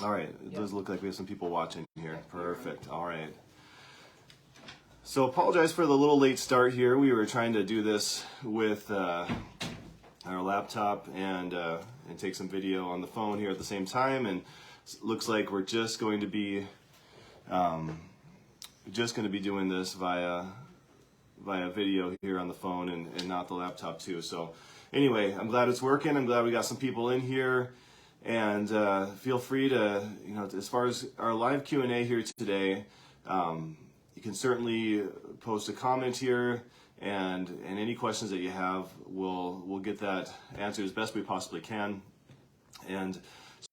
All right, it does look like we have some people watching here. Perfect. All right. So apologize for the little late start here. We were trying to do this with our laptop and take some video on the phone here at the same time, and it looks like we're just going to be doing this via video here on the phone and not the laptop too. So anyway, I'm glad it's working. I'm glad we got some people in here. And feel free to, as far as our live Q&A here today, you can certainly post a comment here, and any questions that you have, we'll get that answered as best we possibly can. And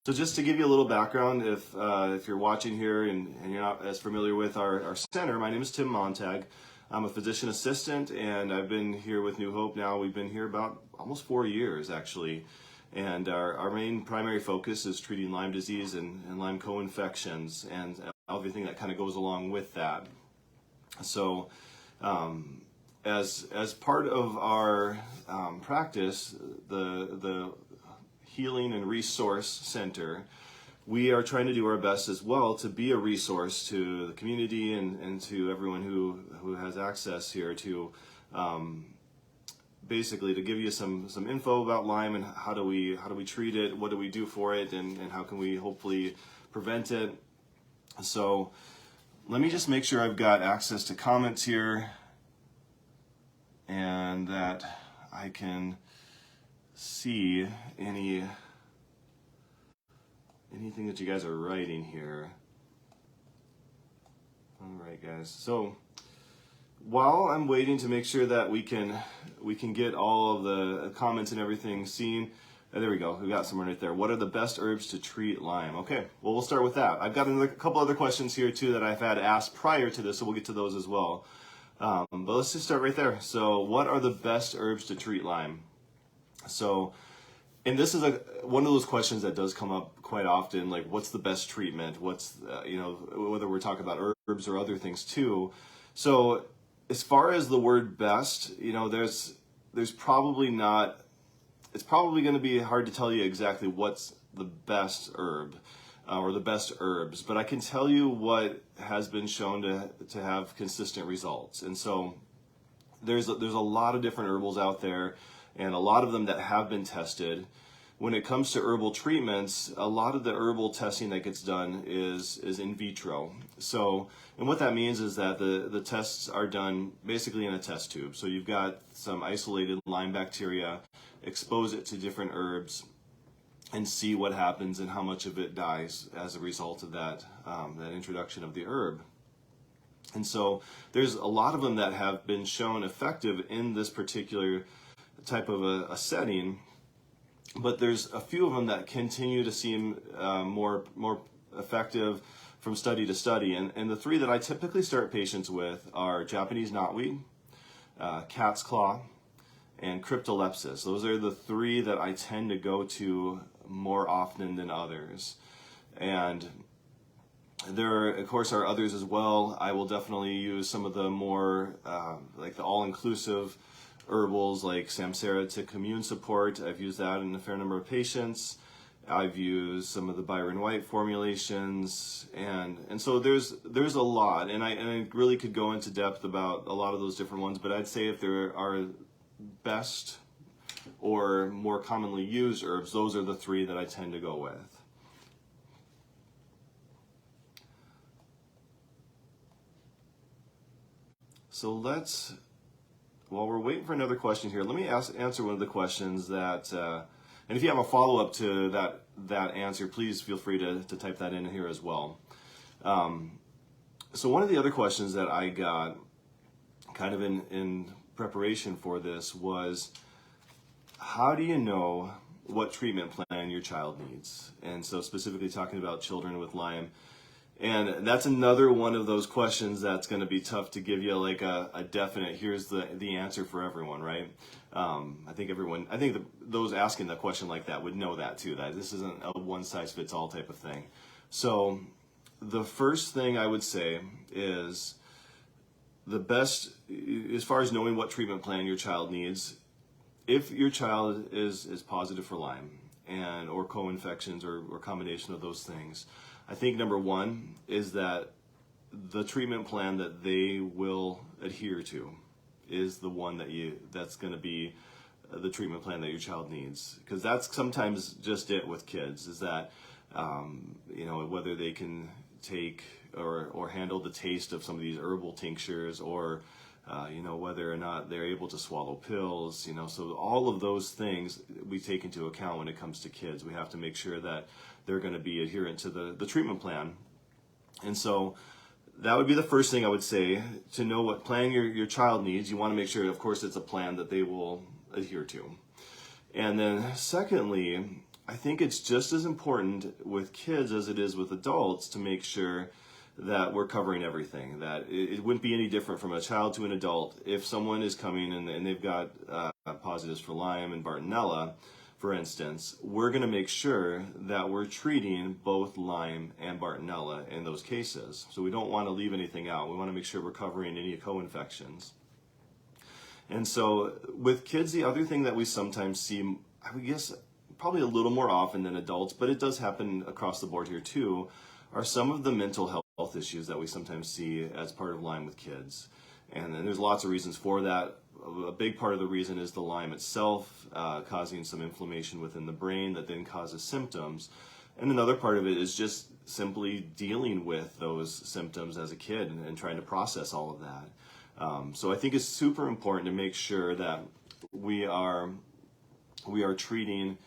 so just to give you a little background, if you're watching here and you're not as familiar with our center, my name is Tim Montag. I'm a physician assistant, and I've been here with New Hope now. We've been here about almost 4 years, actually. And our main primary focus is treating Lyme disease and Lyme co-infections and everything that kind of goes along with that. So as part of our practice, the Healing and Resource Center, we are trying to do our best as well to be a resource to the community and to everyone who has access here to basically to give you some info about Lyme and how do we treat it, what do we do for it, and how can we hopefully prevent it. So let me just make sure I've got access to comments here and that I can see anything that you guys are writing here. All right, guys. So while I'm waiting to make sure that we can get all of the comments and everything seen, there we go. We got someone right there. What are the best herbs to treat Lyme? Okay, well, we'll start with that. I've got a couple other questions here too that I've had asked prior to this, so we'll get to those as well. But let's just start right there. So, what are the best herbs to treat Lyme? So, and this is one of those questions that does come up quite often. Like, what's the best treatment? What's whether we're talking about herbs or other things too. So, as far as the word best, there's probably not. It's probably going to be hard to tell you exactly what's the best herb or the best herbs, but I can tell you what has been shown to have consistent results. And so there's a lot of different herbals out there, and a lot of them that have been tested. When it comes to herbal treatments, a lot of the herbal testing that gets done is in vitro. So, and what that means is that the tests are done basically in a test tube. So you've got some isolated Lyme bacteria, expose it to different herbs, and see what happens and how much of it dies as a result of that introduction of the herb. And so there's a lot of them that have been shown effective in this particular type of a setting. But there's a few of them that continue to seem more effective from study to study. And the three that I typically start patients with are Japanese knotweed, cat's claw, and cryptolepis. Those are the three that I tend to go to more often than others. And there, of course, are others as well. I will definitely use some of the more like the all-inclusive herbals like Samsara to immune support. I've used that in a fair number of patients. I've used some of the Byron White formulations, and so there's a lot, and I really could go into depth about a lot of those different ones, but I'd say if there are best or more commonly used herbs, those are the three that I tend to go with. So while we're waiting for another question here, let me answer one of the questions that, and if you have a follow-up to that answer, please feel free to type that in here as well. So one of the other questions that I got kind of in preparation for this was, how do you know what treatment plan your child needs? And so specifically talking about children with Lyme. And that's another one of those questions that's going to be tough to give you like a definite, here's the answer for everyone, right? I think those asking the question like that would know that too, that this isn't a one-size-fits-all type of thing. So the first thing I would say is the best, as far as knowing what treatment plan your child needs, if your child is positive for Lyme and or co-infections or combination of those things. I think number one is that the treatment plan that they will adhere to is the one that's going to be the treatment plan that your child needs, because that's sometimes just it with kids, is that whether they can take or handle the taste of some of these herbal tinctures, or whether or not they're able to swallow pills, so all of those things we take into account when it comes to kids. We have to make sure that they're going to be adherent to the treatment plan. And so that would be the first thing I would say, to know what plan your child needs. You want to make sure, of course, it's a plan that they will adhere to. And then secondly, I think it's just as important with kids as it is with adults to make sure that we're covering everything, that it wouldn't be any different from a child to an adult. If someone is coming and they've got positives for Lyme and Bartonella, for instance, we're going to make sure that we're treating both Lyme and Bartonella in those cases. So we don't want to leave anything out. We want to make sure we're covering any co-infections. And so with kids, the other thing that we sometimes see, I guess probably a little more often than adults, but it does happen across the board here too, are some of the mental health issues that we sometimes see as part of Lyme with kids. And there's lots of reasons for that. A big part of the reason is the Lyme itself causing some inflammation within the brain that then causes symptoms. And another part of it is just simply dealing with those symptoms as a kid and trying to process all of that. So I think it's super important to make sure that we are treating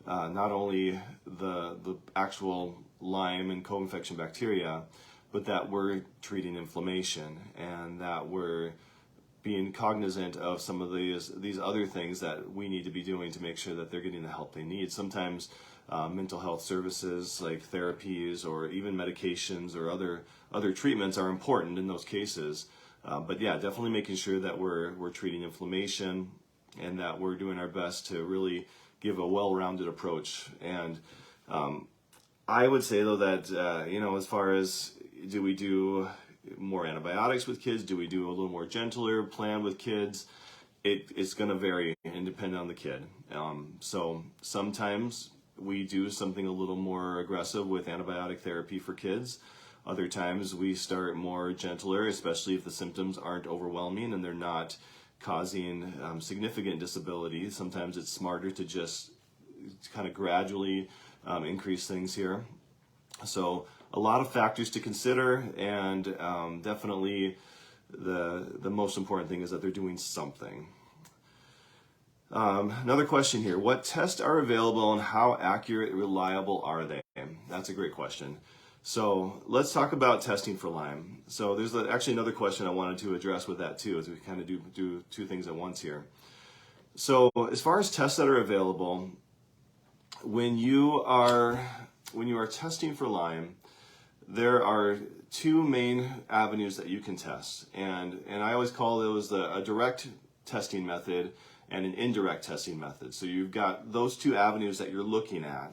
not only the actual Lyme and co-infection bacteria, but that we're treating inflammation, and that we're being cognizant of some of these other things that we need to be doing to make sure that they're getting the help they need. Sometimes mental health services like therapies or even medications or other treatments are important in those cases. But yeah, definitely making sure that we're treating inflammation and that we're doing our best to really give a well-rounded approach. And I would say though that as far as, do we do more antibiotics with kids? Do we do a little more gentler plan with kids? It's going to vary and depend on the kid. So sometimes we do something a little more aggressive with antibiotic therapy for kids. Other times we start more gentler, especially if the symptoms aren't overwhelming and they're not causing significant disability. Sometimes it's smarter to just kind of gradually increase things here. So a lot of factors to consider, and definitely the most important thing is that they're doing something. Another question here: what tests are available and how accurate and reliable are they? That's a great question. So let's talk about testing for Lyme. So there's actually another question I wanted to address with that too, as we kind of do two things at once here. So as far as tests that are available, when you are testing for Lyme, there are two main avenues that you can test, and I always call those a direct testing method and an indirect testing method. So you've got those two avenues that you're looking at.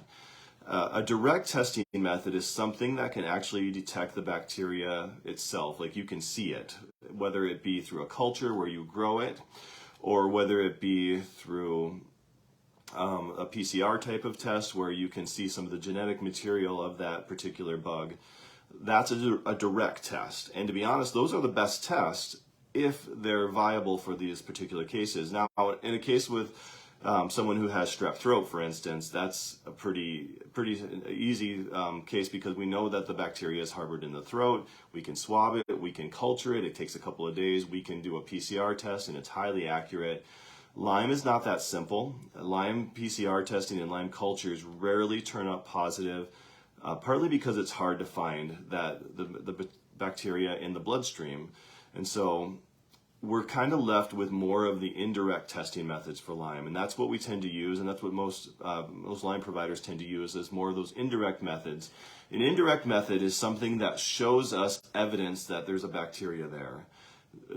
A direct testing method is something that can actually detect the bacteria itself, like you can see it, whether it be through a culture where you grow it, or whether it be through a PCR type of test where you can see some of the genetic material of that particular bug. That's a direct test. And to be honest, those are the best tests if they're viable for these particular cases. Now, in a case with someone who has strep throat, for instance, that's a pretty easy case, because we know that the bacteria is harbored in the throat. We can swab it, we can culture it. It takes a couple of days. We can do a PCR test, and it's highly accurate. Lyme is not that simple. Lyme PCR testing and Lyme cultures rarely turn up positive, partly because it's hard to find the bacteria in the bloodstream. And so we're kind of left with more of the indirect testing methods for Lyme, and that's what we tend to use, and that's what most Lyme providers tend to use, is more of those indirect methods. An indirect method is something that shows us evidence that there's a bacteria there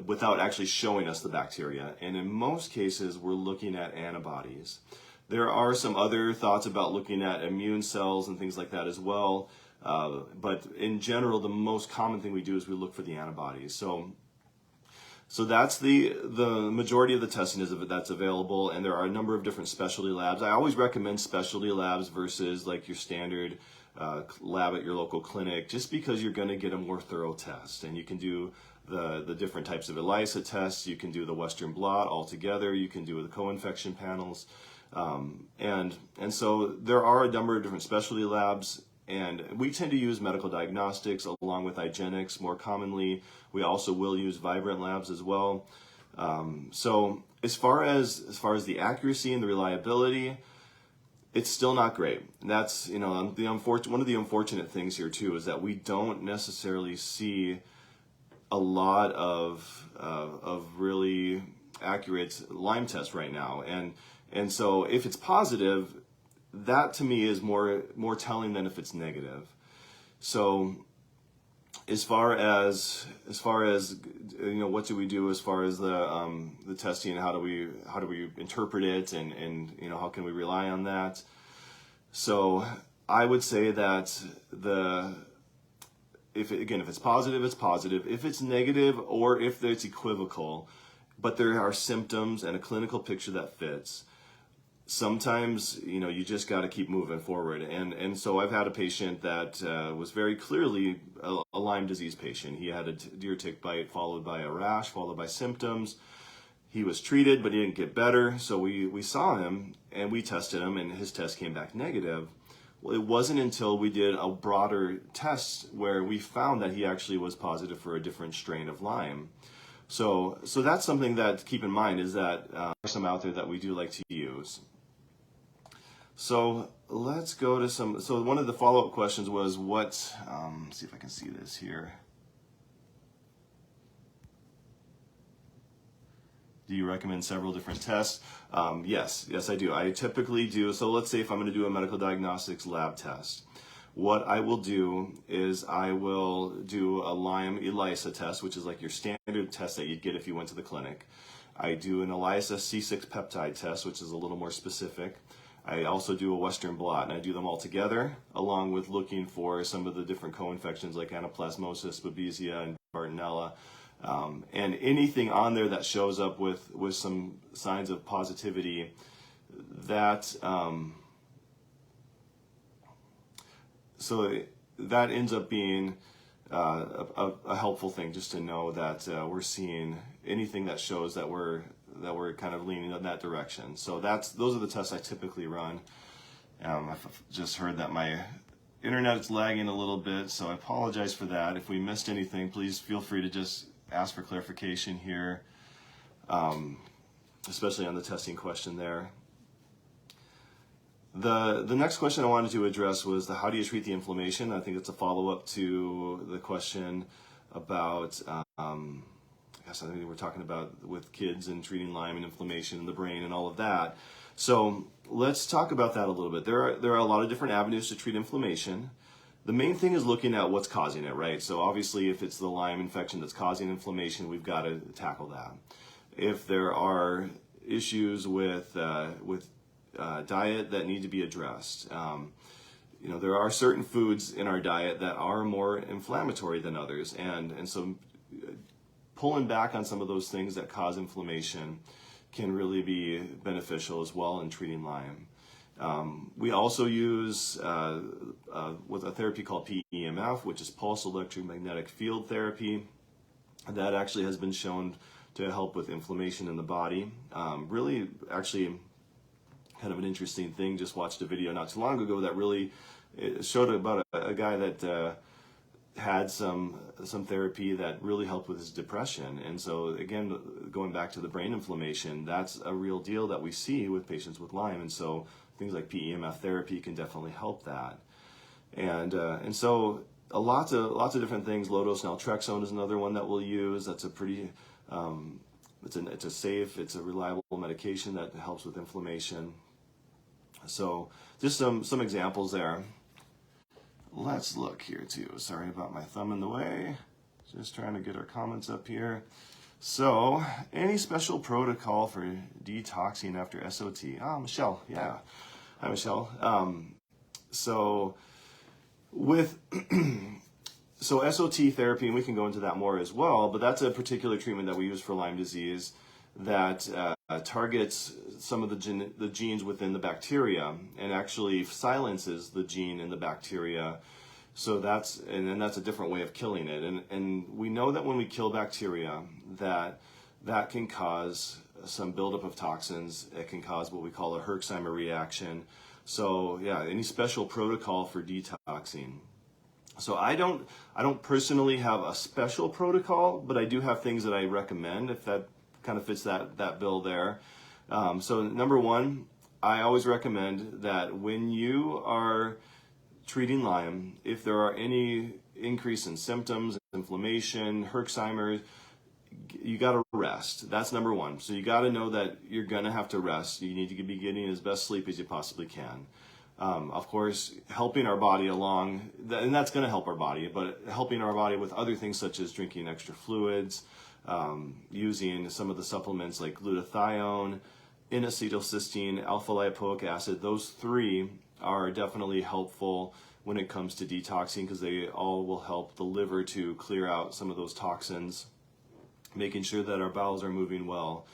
without actually showing us the bacteria, and in most cases we're looking at antibodies. There are some other thoughts about looking at immune cells and things like that as well, but in general the most common thing we do is we look for the antibodies. So So that's the majority of the testing that's available, and there are a number of different specialty labs. I always recommend specialty labs versus like your standard lab at your local clinic, just because you're going to get a more thorough test, and you can do the different types of ELISA tests. You can do the Western blot all together. You can do the co-infection panels, and so there are a number of different specialty labs. And we tend to use medical diagnostics along with hygienics more commonly. We also will use Vibrant labs as well. So as far as the accuracy and the reliability, it's still not great. And that's, you know, one of the unfortunate things here too is that we don't necessarily see a lot of really accurate Lyme tests right now. And so if it's positive, that to me is more telling than if it's negative. So as far as you know, what do we do as far as the testing? How do we interpret it, and you know, how can we rely on that? So I would say that if it's positive, it's positive. If it's negative, or if it's equivocal, but there are symptoms and a clinical picture that fits, sometimes, you know, you just got to keep moving forward. And so I've had a patient that was very clearly a Lyme disease patient. He had a deer tick bite followed by a rash, followed by symptoms. He was treated, but he didn't get better. So we saw him and we tested him, and his test came back negative. Well, it wasn't until we did a broader test where we found that he actually was positive for a different strain of Lyme. So that's something that to keep in mind, is that there are some out there that we do like to use. So let's go to some. So one of the follow-up questions was what? See if I can see this here. Do you recommend several different tests? Yes, I do. I typically do. So let's say if I'm going to do a medical diagnostics lab test, what I will do is I will do a Lyme ELISA test, which is like your standard test that you'd get if you went to the clinic. I do an ELISA C6 peptide test, which is a little more specific. I also do a Western blot, and I do them all together, along with looking for some of the different co-infections like anaplasmosis, babesia, and Bartonella. And anything on there that shows up with some signs of positivity, that so that ends up being a helpful thing, just to know that we're seeing anything that shows that we're kind of leaning in that direction. So those are the tests I typically run. I've just heard that my internet is lagging a little bit, so I apologize for that. If we missed anything, please feel free to just ask for clarification here, especially on the testing question there. The next question I wanted to address was how do you treat the inflammation? I think it's a follow-up to the question about, I think we're talking about with kids and treating Lyme and inflammation in the brain and all of that. So let's talk about that a little bit. There are a lot of different avenues to treat inflammation. The main thing is looking at what's causing it, right? So obviously if it's the Lyme infection that's causing inflammation, we've got to tackle that. If there are issues with diet that need to be addressed, you know, there are certain foods in our diet that are more inflammatory than others, and so pulling back on some of those things that cause inflammation can really be beneficial as well in treating Lyme. We also use with a therapy called PEMF, which is pulse electromagnetic field therapy. That actually has been shown to help with inflammation in the body. Really, actually, kind of an interesting thing. Just watched a video not too long ago that really showed about a guy that had some therapy that really helped with his depression. And so again, going back to the brain inflammation, that's a real deal that we see with patients with Lyme. And so things like PEMF therapy can definitely help that. And so lots of different things. Low-dose naltrexone is another one that we'll use. That's a pretty it's a safe, it's a reliable medication that helps with inflammation. So just some examples there. Let's look here too. Sorry about my thumb in the way. Just trying to get our comments up here. So, any special protocol for detoxing after SOT? Michelle, yeah. Hi, Michelle. So, with So SOT therapy, and we can go into that more as well, but that's a particular treatment that we use for Lyme disease that targets some of the genes within the bacteria and actually silences the gene in the bacteria. So that's a different way of killing it. And we know that when we kill bacteria, that can cause some buildup of toxins. It can cause what we call a Herxheimer reaction. So yeah, any special protocol for detoxing? So I don't personally have a special protocol, but I do have things that I recommend if that kind of fits that bill there. So number one, I always recommend that when you are treating Lyme, if there are any increase in symptoms, inflammation, Herxheimer, you got to rest. That's number one. So you got to know that you're going to have to rest. You need to be getting as best sleep as you possibly can. Of course, helping our body along, and that's going to help our body, but helping our body with other things such as drinking extra fluids, using some of the supplements like glutathione, N-acetylcysteine, alpha-lipoic acid. Those three are definitely helpful when it comes to detoxing because they all will help the liver to clear out some of those toxins, making sure that our bowels are moving well.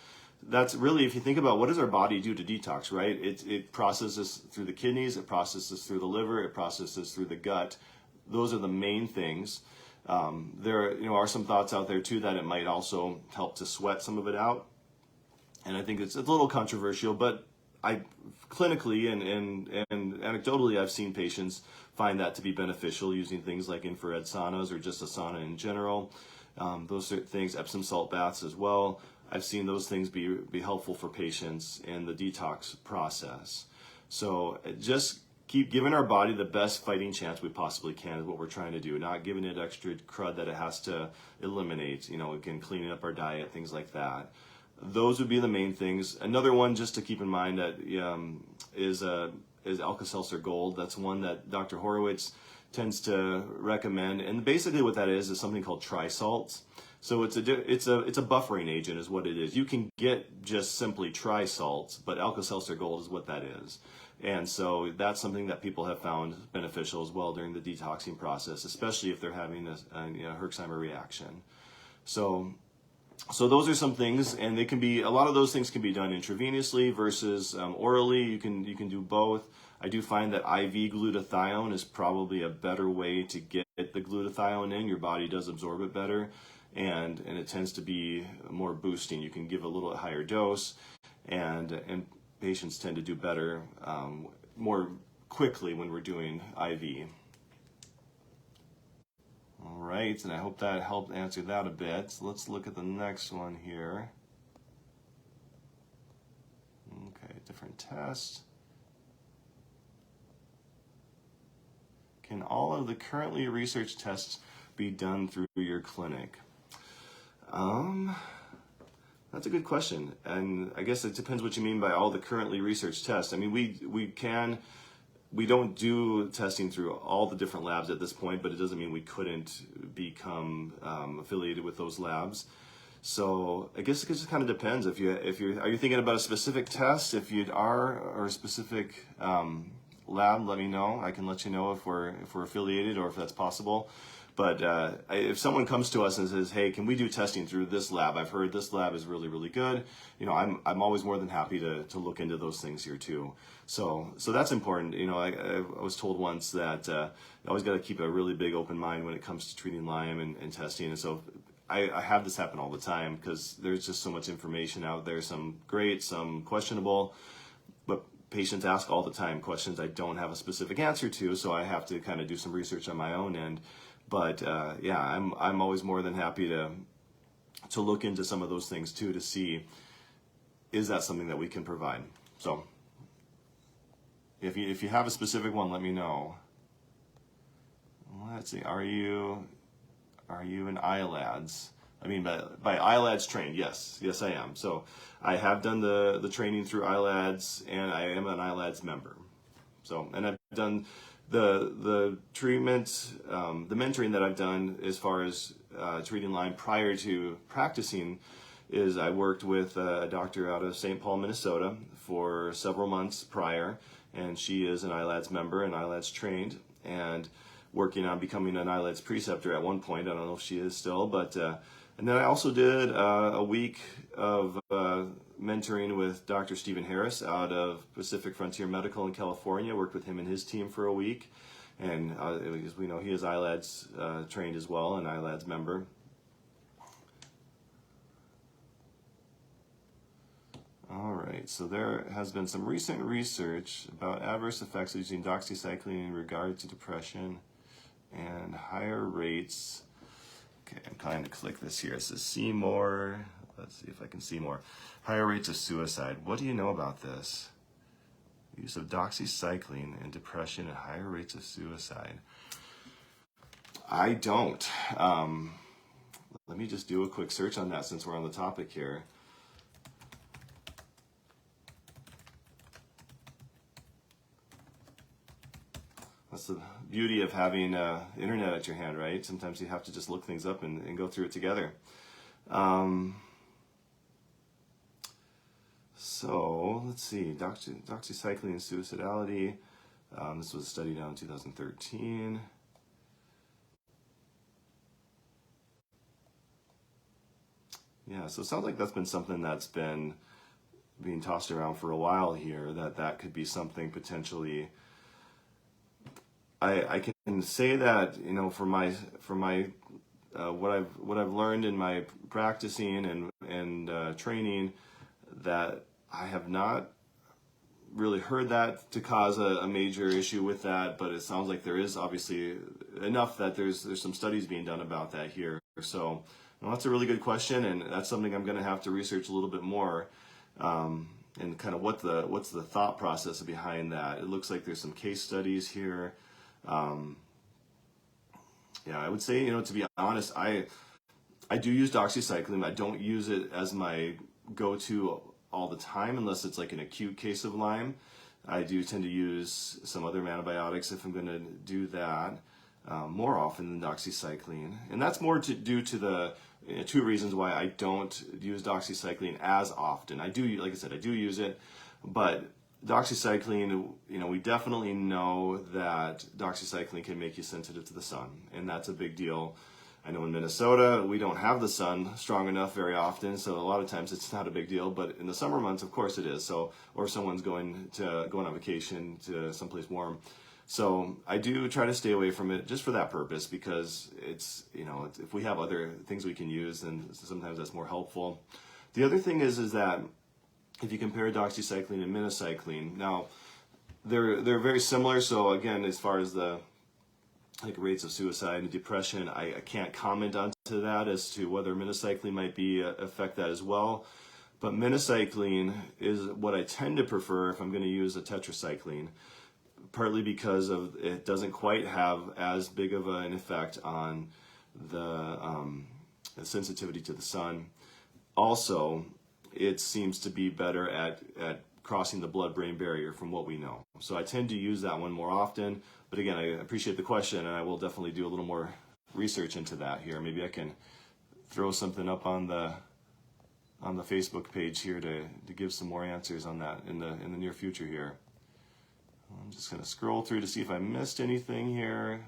That's really, if you think about what does our body do to detox, right? It processes through the kidneys, it processes through the liver, it processes through the gut. Those are the main things. There are some thoughts out there too that it might also help to sweat some of it out. And I think it's a little controversial, but I clinically and anecdotally I've seen patients find that to be beneficial using things like infrared saunas or just a sauna in general. Those are things, Epsom salt baths as well. I've seen those things be helpful for patients in the detox process. So just keep giving our body the best fighting chance we possibly can is what we're trying to do, not giving it extra crud that it has to eliminate, again, cleaning up our diet, things like that. Those would be the main things. Another one just to keep in mind that is Alka-Seltzer Gold. That's one that Dr. Horowitz tends to recommend, and basically what that is something called trisalts. So it's a buffering agent is what it is. You can get just simply trisalts, but Alka-Seltzer Gold is what that is. And so that's something that people have found beneficial as well during the detoxing process, especially if they're having a Herxheimer reaction. So those are some things, and a lot of those things can be done intravenously versus orally. You can do both. I do find that IV glutathione is probably a better way to get the glutathione in. Your body does absorb it better, and it tends to be more boosting. You can give a little higher dose, and patients tend to do better more quickly when we're doing IV. All right, and I hope that helped answer that a bit. So let's look at the next one here. Okay, different test. Can all of the currently researched tests be done through your clinic? That's a good question, and I guess it depends what you mean by all the currently researched tests. I mean, we don't do testing through all the different labs at this point, but it doesn't mean we couldn't become affiliated with those labs. So I guess it just kind of depends. Are you thinking about a specific test? If you are, or a specific lab, let me know. I can let you know if we're affiliated or if that's possible. But if someone comes to us and says, "Hey, can we do testing through this lab? I've heard this lab is really, really good." I'm always more than happy to look into those things here too. So that's important. I was told once that you always got to keep a really big open mind when it comes to treating Lyme and testing. And so I have this happen all the time because there's just so much information out there. Some great, some questionable, but patients ask all the time questions I don't have a specific answer to, so I have to kind of do some research on my own end. But I'm always more than happy to look into some of those things too to see, is that something that we can provide. So if you have a specific one, let me know. Let's see. Are you in ILADS? I mean, by ILADS trained, yes, I am. So I have done the training through ILADS, and I am an ILADS member. So, and I've done the treatment, the mentoring that I've done as far as treating Lyme prior to practicing is I worked with a doctor out of St. Paul, Minnesota for several months prior, and she is an ILADS member and ILADS trained. And working on becoming an ILADS preceptor at one point. I don't know if she is still, but and then I also did a week of mentoring with Dr. Stephen Harris out of Pacific Frontier Medical in California. Worked with him and his team for a week, and as we know, he is ILADS trained as well, an ILADS member. All right, so there has been some recent research about adverse effects of using doxycycline in regard to depression and higher rates. Okay, I'm trying to click this here. It says see more. Let's see if I can see more. Higher rates of suicide. What do you know about this? Use of doxycycline in depression and higher rates of suicide. I don't. Let me just do a quick search on that since we're on the topic here. That's the beauty of having internet at your hand, right? Sometimes you have to just look things up and go through it together. So let's see, doxycycline and suicidality. This was a study done in 2013. Yeah, so it sounds like that's been something that's been being tossed around for a while here, that could be something potentially. I can say that, you know, for my what I've learned in my practicing and training, that I have not really heard that to cause a major issue with that, but it sounds like there is obviously enough that there's some studies being done about that here. So well, that's a really good question, and that's something I'm going to have to research a little bit more, and kind of what's the thought process behind that. It looks like there's some case studies here. Yeah, I would say, you know, to be honest, I do use doxycycline. I don't use it as my go-to all the time unless it's like an acute case of Lyme. I do tend to use some other antibiotics if I'm going to do that more often than doxycycline. And that's more due to the two reasons why I don't use doxycycline as often. I do, like I said, I do use it, but doxycycline, you know, we definitely know that doxycycline can make you sensitive to the sun, and that's a big deal. I know in Minnesota, we don't have the sun strong enough very often, so a lot of times it's not a big deal, but in the summer months, of course it is. So, or someone's going on vacation to someplace warm. So I do try to stay away from it just for that purpose, because it's, you know, if we have other things we can use, then sometimes that's more helpful. The other thing is that if you compare doxycycline and minocycline, now they're very similar. So again, as far as the like rates of suicide and depression, I can't comment on to that as to whether minocycline might be affect that as well. But minocycline is what I tend to prefer if I'm going to use a tetracycline, partly because of it doesn't quite have as big of an effect on the sensitivity to the sun. Also, it seems to be better at crossing the blood-brain barrier from what we know. So I tend to use that one more often. But again, I appreciate the question, and I will definitely do a little more research into that here. Maybe I can throw something up on the Facebook page here to give some more answers on that in the near future here. I'm just going to scroll through to see if I missed anything here.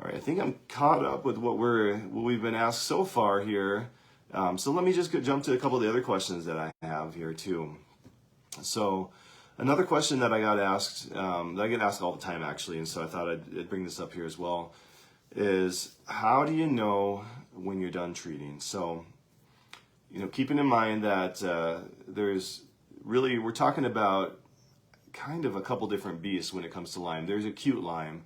All right, I think I'm caught up with what we've been asked so far here. So let me just jump to a couple of the other questions that I have here too. So another question that I got asked, that I get asked all the time actually, and so I thought I'd bring this up here as well, is how do you know when you're done treating? So, you know, keeping in mind that we're talking about kind of a couple different beasts when it comes to Lyme. There's acute Lyme.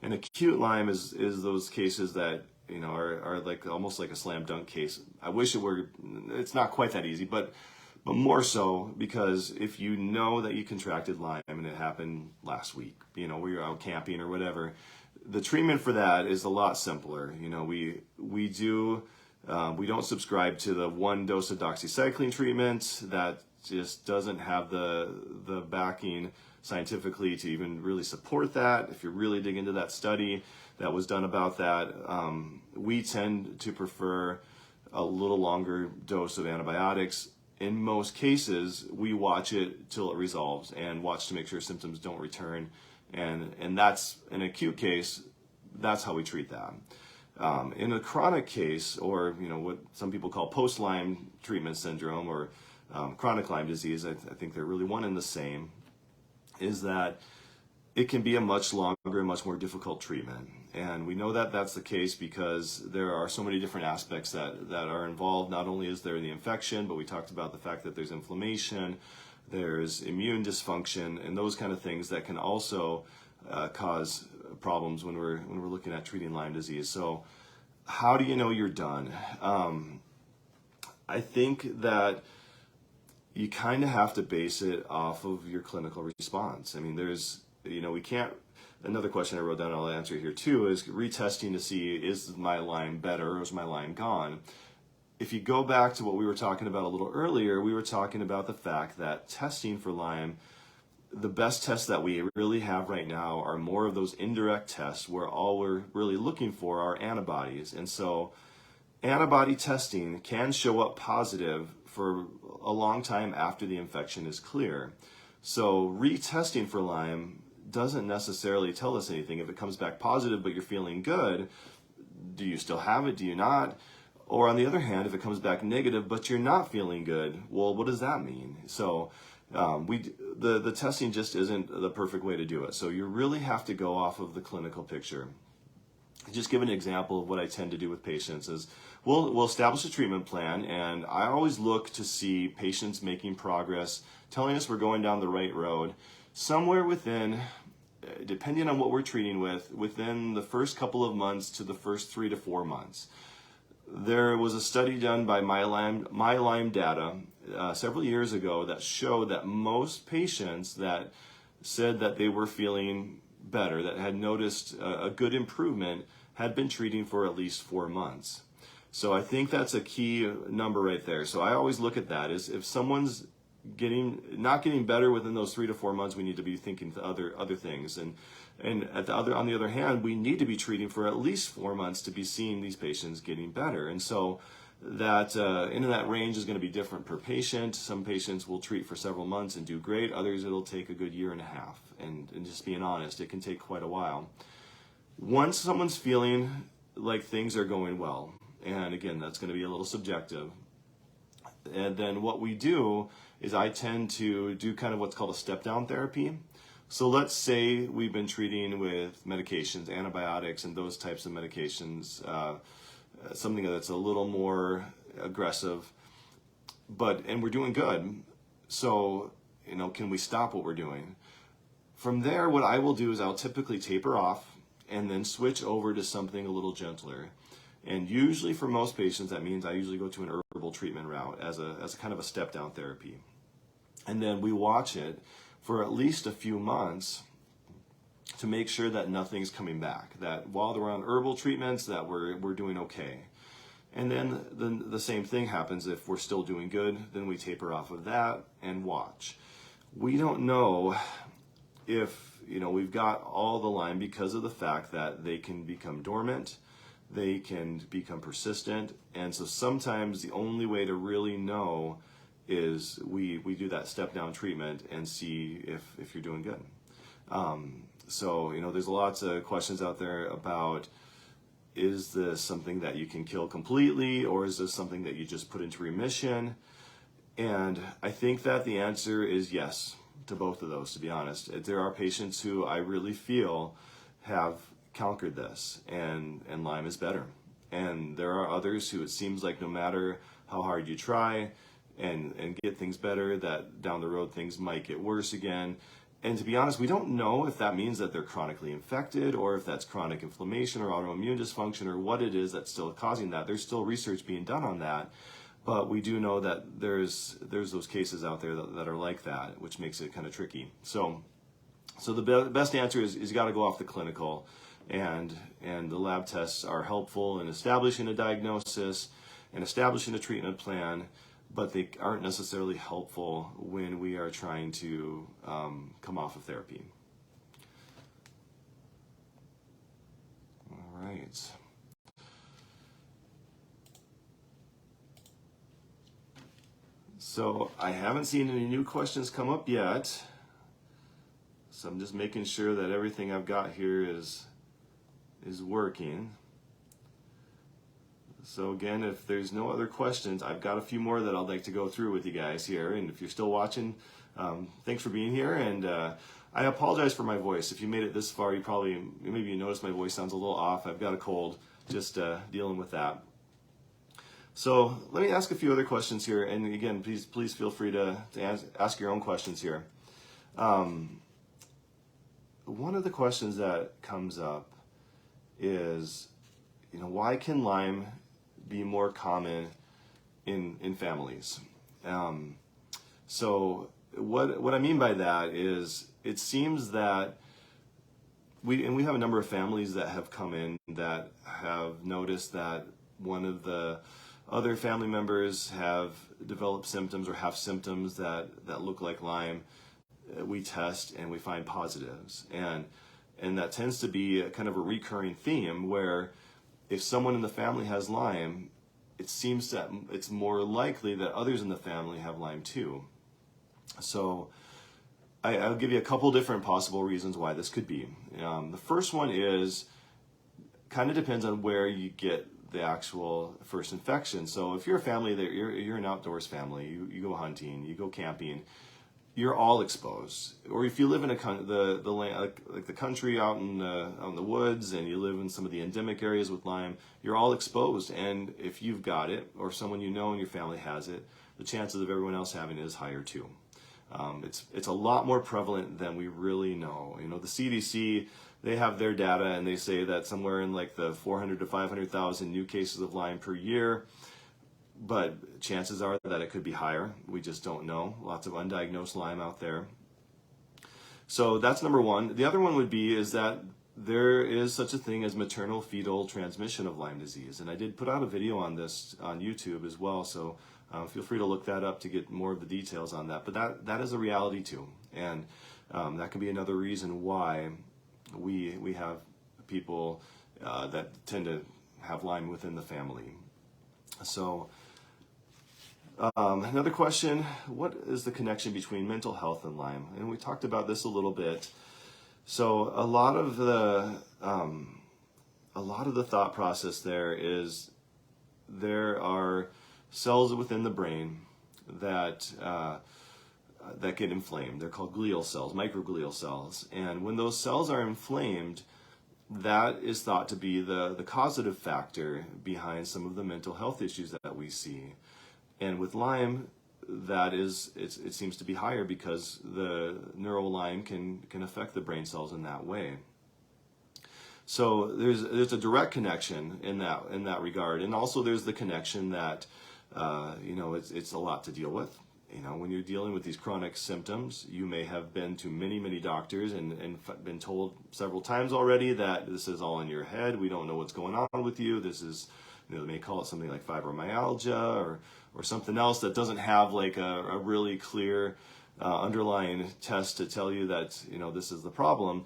And acute Lyme is those cases that, you know, are like almost like a slam dunk case. I wish it's not quite that easy, but more so because if you know that you contracted Lyme and it happened last week, you know, where you're out camping or whatever, the treatment for that is a lot simpler. You know, we don't subscribe to the one dose of doxycycline treatment that just doesn't have the backing scientifically to even really support that. If you really dig into that study, that was done about that. We tend to prefer a little longer dose of antibiotics. In most cases, we watch it till it resolves and watch to make sure symptoms don't return. And that's an acute case. That's how we treat that. In a chronic case, or what some people call post-Lyme treatment syndrome, or chronic Lyme disease, I think they're really one and the same, is that it can be a much longer and much more difficult treatment. And we know that that's the case because there are so many different aspects that are involved. Not only is there the infection, but we talked about the fact that there's inflammation, there's immune dysfunction, and those kind of things that can also cause problems when we're looking at treating Lyme disease. So how do you know you're done? I think that you kind of have to base it off of your clinical response. I mean, we can't, another question I wrote down, I'll answer here too, is retesting to see, is my Lyme better or is my Lyme gone? If you go back to what we were talking about a little earlier, we were talking about the fact that testing for Lyme, the best tests that we really have right now are more of those indirect tests where all we're really looking for are antibodies. And so antibody testing can show up positive for a long time after the infection is clear. So retesting for Lyme doesn't necessarily tell us anything. If it comes back positive but you're feeling good, do you still have it? Do you not? Or on the other hand, if it comes back negative but you're not feeling good, well, what does that mean? So the testing just isn't the perfect way to do it. So you really have to go off of the clinical picture. Just give an example of what I tend to do with patients is we'll establish a treatment plan, and I always look to see patients making progress, telling us we're going down the right road, somewhere within, depending on what we're treating with, within the first couple of months to the first 3 to 4 months. There was a study done by My Lyme Data several years ago that showed that most patients that said that they were feeling better, that had noticed a good improvement, had been treating for at least 4 months. So I think that's a key number right there. So I always look at that is if someone's not getting better within those 3 to 4 months, we need to be thinking to other things. And on the other hand, we need to be treating for at least 4 months to be seeing these patients getting better. And so that in that range is going to be different per patient. Some patients will treat for several months and do great. Others, it'll take a good year and a half. And just being honest, it can take quite a while. Once someone's feeling like things are going well, and again, that's going to be a little subjective, and then what we do is I tend to do kind of what's called a step-down therapy. So let's say we've been treating with medications, antibiotics, and those types of medications, something that's a little more aggressive, and we're doing good. So, can we stop what we're doing? From there, what I will do is I'll typically taper off and then switch over to something a little gentler. And usually for most patients, that means I usually go to an herbal treatment route as a kind of a step-down therapy. And then we watch it for at least a few months to make sure that nothing's coming back, that while we're on herbal treatments, that we're doing okay. And then the same thing happens if we're still doing good, then we taper off of that and watch. We don't know if we've got all the Lyme because of the fact that they can become dormant, they can become persistent, and so sometimes the only way to really know is we do that step-down treatment and see if you're doing good. So there's lots of questions out there about, is this something that you can kill completely, or is this something that you just put into remission? And I think that the answer is yes to both of those, to be honest. There are patients who I really feel have conquered this, and Lyme is better. And there are others who it seems like no matter how hard you try and get things better, that down the road things might get worse again. And to be honest, we don't know if that means that they're chronically infected or if that's chronic inflammation or autoimmune dysfunction or what it is that's still causing that. There's still research being done on that, but we do know that there's those cases out there that are like that, which makes it kind of tricky. So the best answer is you got to go off the clinical, and the lab tests are helpful in establishing a diagnosis and establishing a treatment plan, but they aren't necessarily helpful when we are trying to come off of therapy. right. So I haven't seen any new questions come up yet. So I'm just making sure that everything I've got here is working. So again, if there's no other questions, I've got a few more that I'd like to go through with you guys here. And if you're still watching, thanks for being here. And I apologize for my voice. If you made it this far, maybe you noticed my voice sounds a little off. I've got a cold, just dealing with that. So let me ask a few other questions here. And again, please feel free to ask your own questions here. One of the questions that comes up is, why can Lyme be more common in families? So what I mean by that is, it seems that we have a number of families that have come in that have noticed that one of the other family members have developed symptoms or have symptoms that look like Lyme. We test and we find positives, and that tends to be a kind of a recurring theme where if someone in the family has Lyme, it seems that it's more likely that others in the family have Lyme too. So I'll give you a couple different possible reasons why this could be. The first one is kind of depends on where you get the actual first infection. So if you're a family that you're an outdoors family, you go hunting, you go camping, you're all exposed. Or if you live in the land, like the country out in the woods, and you live in some of the endemic areas with Lyme, you're all exposed. And if you've got it, or someone you know in your family has it, the chances of everyone else having it is higher too. It's a lot more prevalent than we really know. The CDC, they have their data, and they say that somewhere in like the 400 to 500,000 new cases of Lyme per year. But chances are that it could be higher. We just don't know. Lots of undiagnosed Lyme out there. So that's number one. The other one would be is that there is such a thing as maternal fetal transmission of Lyme disease. And I did put out a video on this on YouTube as well. So feel free to look that up to get more of the details on that. But that is a reality too. And that can be another reason why we have people that tend to have Lyme within the family. So another question, what is the connection between mental health and Lyme? And we talked about this a little bit. So a lot of the thought process there is there are cells within the brain that get inflamed. They're called glial cells, microglial cells. And when those cells are inflamed, that is thought to be the causative factor behind some of the mental health issues that we see. And with Lyme, it seems to be higher because the neural Lyme can affect the brain cells in that way. So there's a direct connection in that regard, and also there's the connection that it's a lot to deal with. When you're dealing with these chronic symptoms, you may have been to many doctors and been told several times already that this is all in your head. We don't know what's going on with you. This is, they may call it something like fibromyalgia or something else that doesn't have like a really clear underlying test to tell you that this is the problem.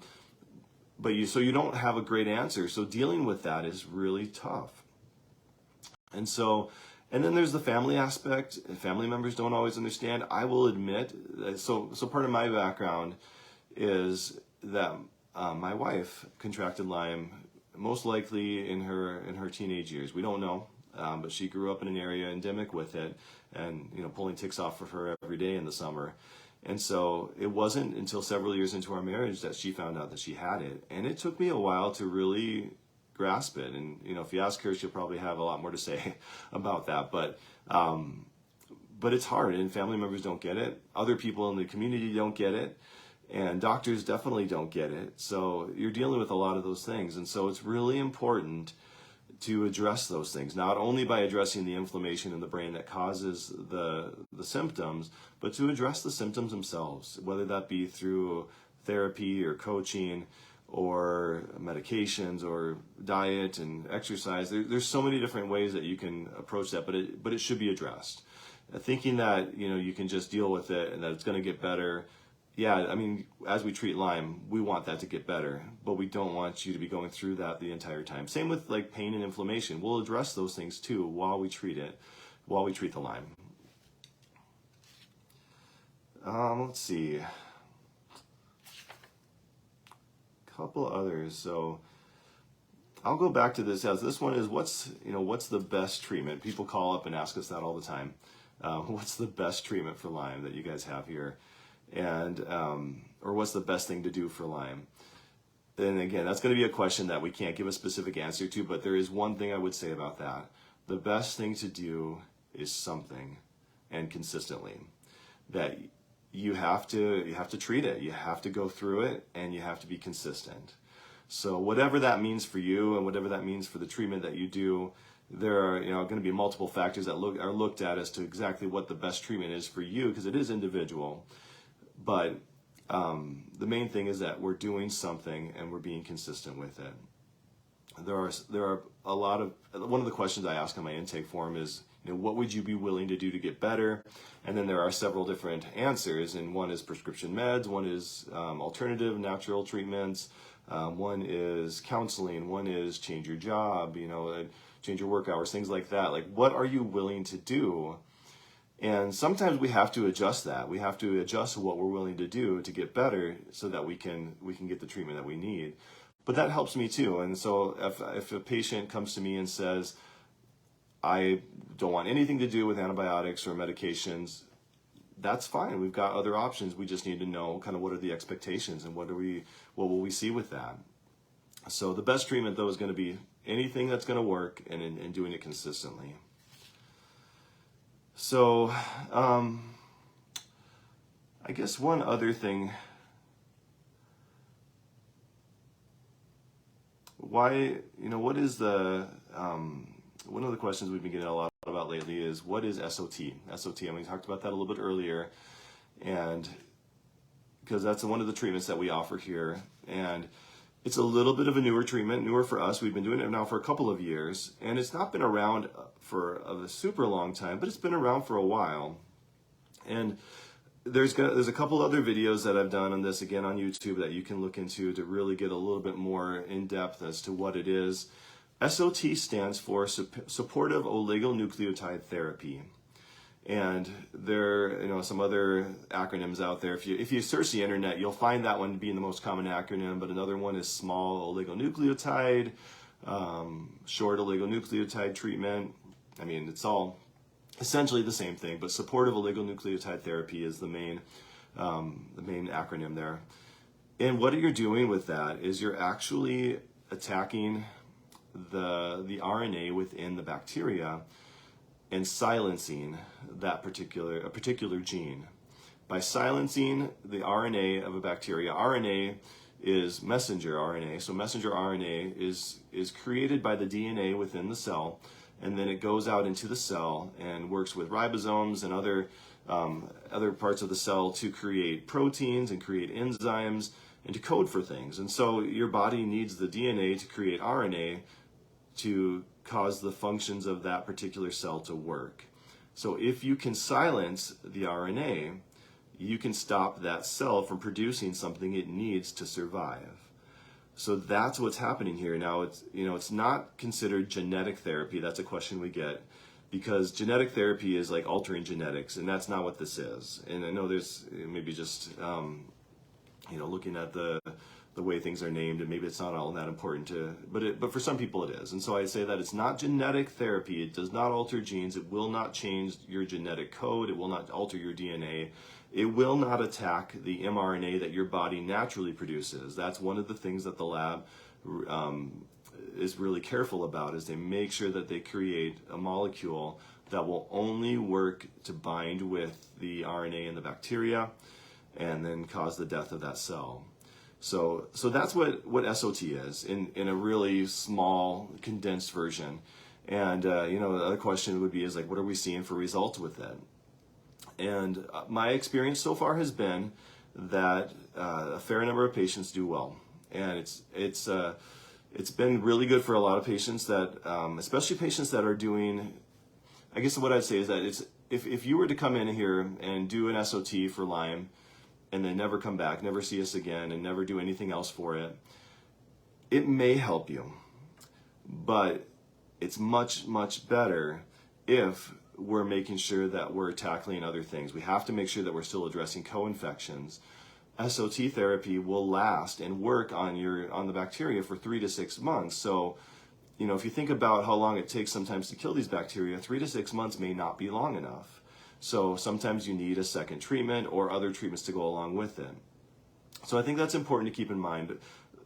But you don't have a great answer. So dealing with that is really tough. And then there's the family aspect. Family members don't always understand. I will admit, so part of my background is that my wife contracted Lyme most likely in her teenage years. We don't know, but she grew up in an area endemic with it, and pulling ticks off of her every day in the summer. And so it wasn't until several years into our marriage that she found out that she had it, and it took me a while to really grasp it. And if you ask her, she'll probably have a lot more to say about that. But it's hard, and family members don't get it. Other people in the community don't get it, and doctors definitely don't get it. So you're dealing with a lot of those things, and so it's really important to address those things, not only by addressing the inflammation in the brain that causes the symptoms, but to address the symptoms themselves, whether that be through therapy or coaching or medications or diet and exercise. There's so many different ways that you can approach that, but it should be addressed. Thinking that you can just deal with it and that it's going to get better yeah, I mean, as we treat Lyme, we want that to get better, but we don't want you to be going through that the entire time. Same with like pain and inflammation. We'll address those things too while we treat it, while we treat the Lyme. Let's see, a couple others. So I'll go back to this as this one is what's the best treatment? People call up and ask us that all the time. What's the best treatment for Lyme that you guys have here? And or what's the best thing to do for Lyme? And again, that's going to be a question that we can't give a specific answer to, but there is one thing I would say about that. The best thing to do is something, and consistently. That you have to treat it. You have to go through it, and you have to be consistent. So whatever that means for you, and whatever that means for the treatment that you do, there are going to be multiple factors that are looked at as to exactly what the best treatment is for you, because it is individual. But the main thing is that we're doing something and we're being consistent with it. There are a lot of, one of the questions I ask on my intake form is, what would you be willing to do to get better? And then there are several different answers, and one is prescription meds, one is alternative natural treatments, one is counseling, one is change your job, change your work hours, things like that. Like, what are you willing to do? And sometimes we have to adjust that. We have to adjust what we're willing to do to get better, so that we can get the treatment that we need. But that helps me too. And so if a patient comes to me and says, I don't want anything to do with antibiotics or medications, that's fine. We've got other options. We just need to know kind of what are the expectations and what will we see with that. So the best treatment though is going to be anything that's going to work, and doing it consistently. So I guess one other thing, what is the, one of the questions we've been getting a lot about lately is, what is SOT? SOT, and we talked about that a little bit earlier, and because that's one of the treatments that we offer here, and it's a little bit of a newer treatment, newer for us. We've been doing it now for a couple of years, and it's not been around for a super long time, but it's been around for a while. And there's a couple other videos that I've done on this, again on YouTube, that you can look into to really get a little bit more in depth as to what it is. SOT stands for supportive oligonucleotide therapy. And there are some other acronyms out there. If you search the internet, you'll find that one being the most common acronym, but another one is small oligonucleotide, short oligonucleotide treatment. I mean, it's all essentially the same thing, but supportive oligonucleotide therapy is the main acronym there. And what you're doing with that is you're actually attacking the RNA within the bacteria and silencing a particular gene. By silencing the RNA of a bacteria, RNA is messenger RNA. So messenger RNA is created by the DNA within the cell, and then it goes out into the cell and works with ribosomes and other parts of the cell to create proteins and create enzymes and to code for things. And so your body needs the DNA to create RNA to cause the functions of that particular cell to work. So if you can silence the RNA, you can stop that cell from producing something it needs to survive. So that's what's happening here. Now, it's not considered genetic therapy. That's a question we get, because genetic therapy is like altering genetics, and that's not what this is. And I know there's maybe just looking at the way things are named, and maybe it's not all that important but for some people it is. And so I say that it's not genetic therapy. It does not alter genes. It will not change your genetic code. It will not alter your DNA. It will not attack the mRNA that your body naturally produces. That's one of the things that the lab is really careful about, is they make sure that they create a molecule that will only work to bind with the RNA in the bacteria and then cause the death of that cell. So that's what SOT is in a really small, condensed version. And the other question would be like, what are we seeing for results with it? And my experience so far has been that a fair number of patients do well, and it's been really good for a lot of patients that, especially patients that are doing. I guess what I'd say is that if you were to come in here and do an SOT for Lyme, and they never come back, never see us again, and never do anything else for it, it may help you. But it's much, much better if we're making sure that we're tackling other things. We have to make sure that we're still addressing co-infections. SOT therapy will last and work on the bacteria for 3 to 6 months. So, if you think about how long it takes sometimes to kill these bacteria, 3 to 6 months may not be long enough. So sometimes you need a second treatment or other treatments to go along with it. So I think that's important to keep in mind.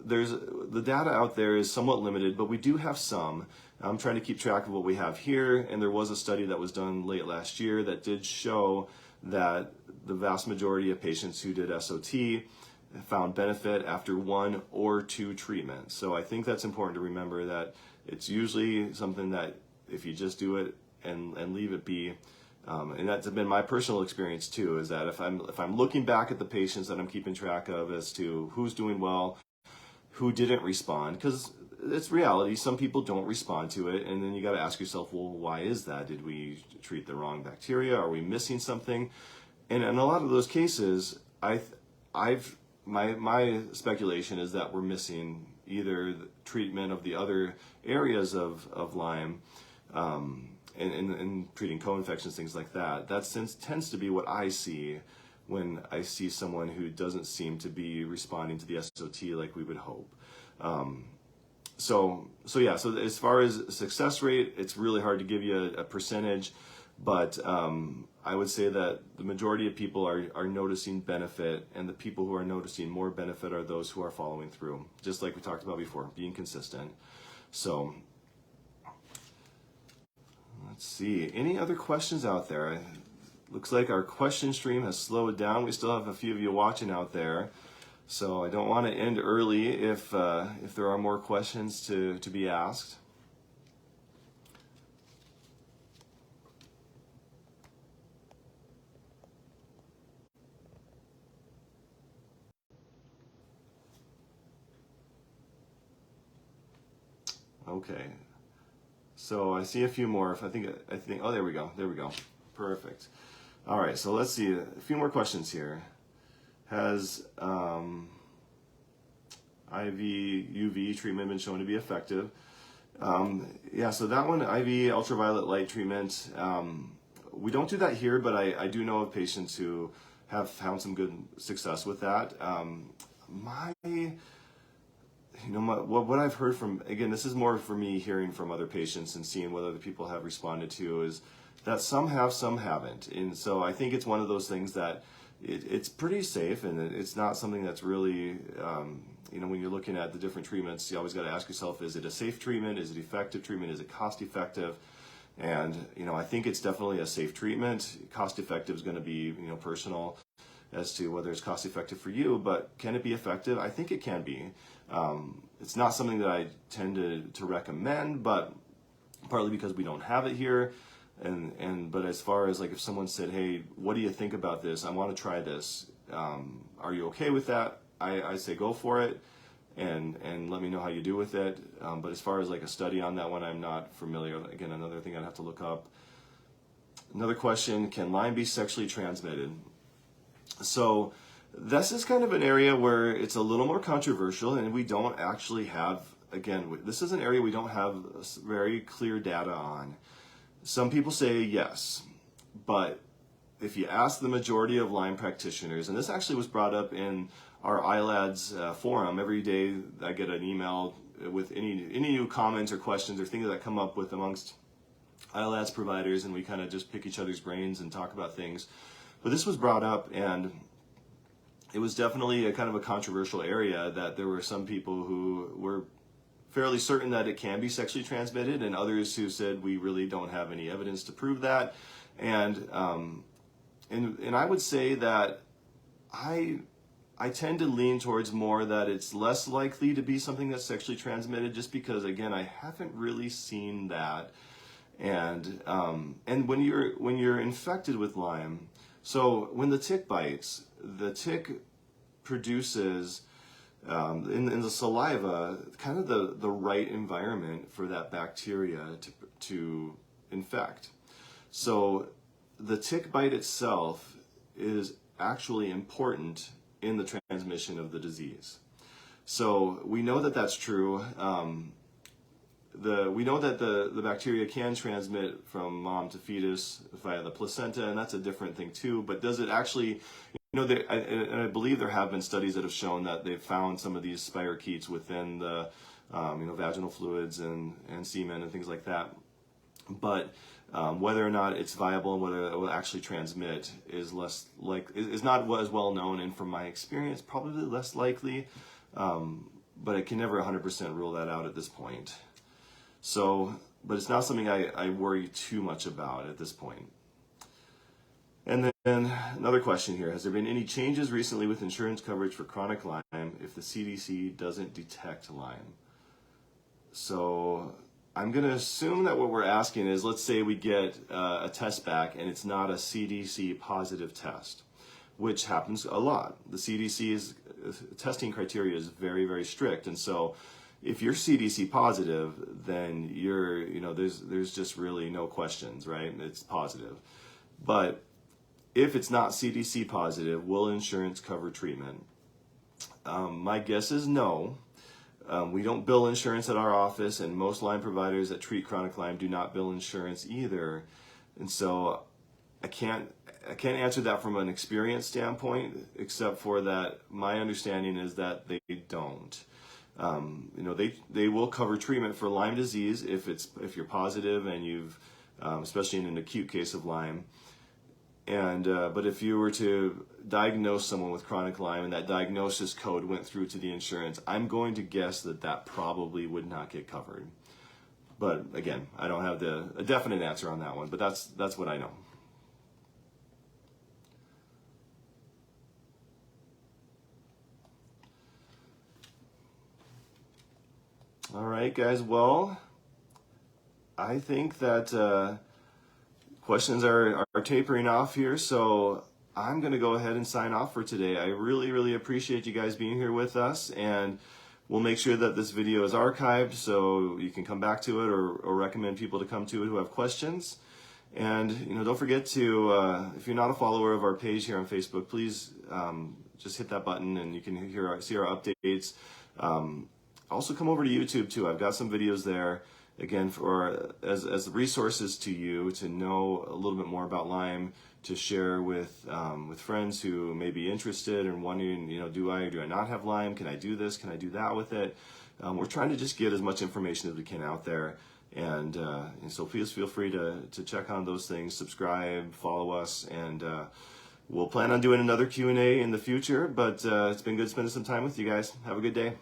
The data out there is somewhat limited, but we do have some. I'm trying to keep track of what we have here, and there was a study that was done late last year that did show that the vast majority of patients who did SOT found benefit after 1 or 2 treatments. So I think that's important to remember, that it's usually something that if you just do it and leave it be, and that's been my personal experience too, is that if I'm looking back at the patients that I'm keeping track of as to who's doing well, who didn't respond, because it's reality, some people don't respond to it, and then you got to ask yourself, well, why is that? Did we treat the wrong bacteria? Are we missing something? And in a lot of those cases, my speculation is that we're missing either the treatment of the other areas of Lyme, and treating co-infections, things like that. That tends to be what I see when I see someone who doesn't seem to be responding to the SOT like we would hope. So as far as success rate, it's really hard to give you a percentage, but I would say that the majority of people are noticing benefit, and the people who are noticing more benefit are those who are following through, just like we talked about before, being consistent. So let's see, any other questions out there? Looks like our question stream has slowed down. We still have a few of you watching out there, so I don't want to end early if there are more questions to be asked. Okay, so I see a few more. I think. Oh, there we go. Perfect. All right, so let's see a few more questions here. Has IV UV treatment been shown to be effective? Yeah, so that one, IV ultraviolet light treatment, we don't do that here, but I do know of patients who have found some good success with that. What I've heard from, again, this is more for me hearing from other patients and seeing what other people have responded to, is that some have, some haven't. And so I think it's one of those things that it's pretty safe, and it's not something that's really, when you're looking at the different treatments, you always got to ask yourself, is it a safe treatment? Is it effective treatment? Is it cost effective? And, I think it's definitely a safe treatment. Cost effective is going to be, personal as to whether it's cost effective for you, but can it be effective? I think it can be. It's not something that I tend to recommend, but partly because we don't have it here. But as far as like if someone said, hey, what do you think about this? I want to try this. Are you okay with that? I say go for it, and let me know how you do with it. But as far as like a study on that one, I'm not familiar. Again, another thing I'd have to look up. Another question, can Lyme be sexually transmitted? So this is kind of an area where it's a little more controversial, and we don't actually have, again, this is an area we don't have very clear data on. Some people say yes, but if you ask the majority of Lyme practitioners, and this actually was brought up in our iLads forum, every day I get an email with any new comments or questions or things that come up with amongst iLads providers, and we kind of just pick each other's brains and talk about things. But this was brought up, and it was definitely a kind of a controversial area, that there were some people who were fairly certain that it can be sexually transmitted, and others who said we really don't have any evidence to prove that. And I would say that I tend to lean towards more that it's less likely to be something that's sexually transmitted, just because, again, I haven't really seen that. And when you're infected with Lyme, so when the tick bites, the tick produces in the saliva kind of the right environment for that bacteria to infect. So the tick bite itself is actually important in the transmission of the disease. So we know that that's true. We know that the bacteria can transmit from mom to fetus via the placenta, and that's a different thing too. But does it actually, and I believe there have been studies that have shown that they've found some of these spirochetes within the vaginal fluids and semen and things like that. But whether or not it's viable and whether it will actually transmit is not as well known, and from my experience, probably less likely. But I can never 100% rule that out at this point. So, but it's not something I worry too much about at this point. And then another question here: has there been any changes recently with insurance coverage for chronic Lyme if the CDC doesn't detect Lyme? So I'm going to assume that what we're asking is, let's say we get a test back and it's not a CDC positive test, which happens a lot. The CDC's testing criteria is very, very strict. And so if you're CDC positive, then there's just really no questions, right? It's positive. But if it's not CDC positive, will insurance cover treatment? My guess is no. We don't bill insurance at our office, and most Lyme providers that treat chronic Lyme do not bill insurance either. And so I can't answer that from an experience standpoint, except for that my understanding is that they don't. They will cover treatment for Lyme disease if you're positive and you've, especially in an acute case of Lyme. And but if you were to diagnose someone with chronic Lyme and that diagnosis code went through to the insurance, I'm going to guess that probably would not get covered. But again, I don't have a definite answer on that one, but that's what I know. All right, guys. Well, I think that questions are tapering off here, so I'm going to go ahead and sign off for today. I really, really appreciate you guys being here with us, and we'll make sure that this video is archived so you can come back to it or recommend people to come to it who have questions. And don't forget to, if you're not a follower of our page here on Facebook, please just hit that button and you can see our updates. Also come over to YouTube too. I've got some videos there, again, as resources to you to know a little bit more about Lyme, to share with friends who may be interested and wondering, do I or do I not have Lyme? Can I do this? Can I do that with it? We're trying to just get as much information as we can out there, and so please feel free to check on those things, subscribe, follow us, and we'll plan on doing another Q&A in the future. But it's been good spending some time with you guys. Have a good day.